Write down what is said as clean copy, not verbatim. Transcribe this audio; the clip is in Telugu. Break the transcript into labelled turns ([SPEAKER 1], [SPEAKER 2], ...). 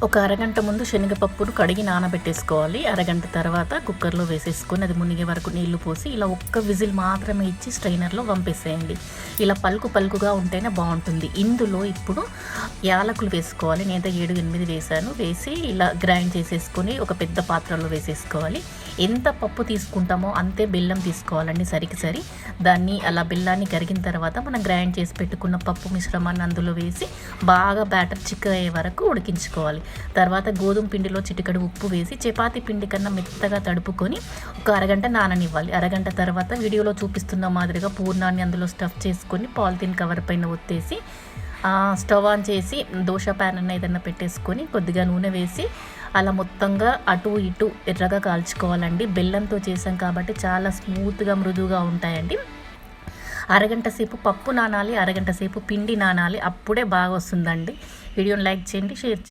[SPEAKER 1] ఒక అరగంట ముందు శనగపప్పును కడిగి నానబెట్టేసుకోవాలి. అరగంట తర్వాత కుక్కర్లో వేసేసుకొని అది మునిగే వరకు నీళ్లు పోసి ఇలా ఒక్క విజిల్ మాత్రమే ఇచ్చి స్ట్రైనర్లో వంపేసేయండి. ఇలా పలుకుగా ఉంటేనే బాగుంటుంది. ఇందులో ఇప్పుడు యాలకులు వేసుకోవాలి. నేనైతే 7-8 వేసాను. వేసి ఇలా గ్రైండ్ చేసేసుకొని ఒక పెద్ద పాత్రలో వేసేసుకోవాలి. ఎంత పప్పు తీసుకుంటామో అంతే బెల్లం తీసుకోవాలండి, సరికి సరి. దాన్ని అలా బెల్లాన్ని కరిగిన తర్వాత మనం గ్రైండ్ చేసి పెట్టుకున్న పప్పు మిశ్రమాన్ని అందులో వేసి బాగా బ్యాటర్ చిక్కగా అయ్యే వరకు ఉడికించుకోవాలి. తర్వాత గోధుమ పిండిలో చిటికెడు ఉప్పు వేసి చపాతీ పిండి కన్నా మెత్తగా తడుపుకొని ఒక అరగంట నాననివ్వాలి. అరగంట తర్వాత వీడియోలో చూపిస్తున్న మాదిరిగా పూర్ణాన్ని అందులో స్టఫ్ చేసుకొని పాలిథిన్ కవర్ పైన ఒత్తేసి స్టవ్ ఆన్ చేసి దోశ ప్యాన్ అన్న ఏదన్నా పెట్టేసుకొని కొద్దిగా నూనె వేసి అలా మొత్తంగా అటు ఇటు ఎర్రగా కాల్చుకోవాలండి. బెల్లంతో చేసాం కాబట్టి చాలా స్మూత్గా మృదువుగా ఉంటాయండి. అరగంట సేపు పప్పు నానాలి, అరగంట సేపు పిండి నానాలి, అప్పుడే బాగా వస్తుందండి. వీడియోని లైక్ చేయండి, షేర్ చేయండి.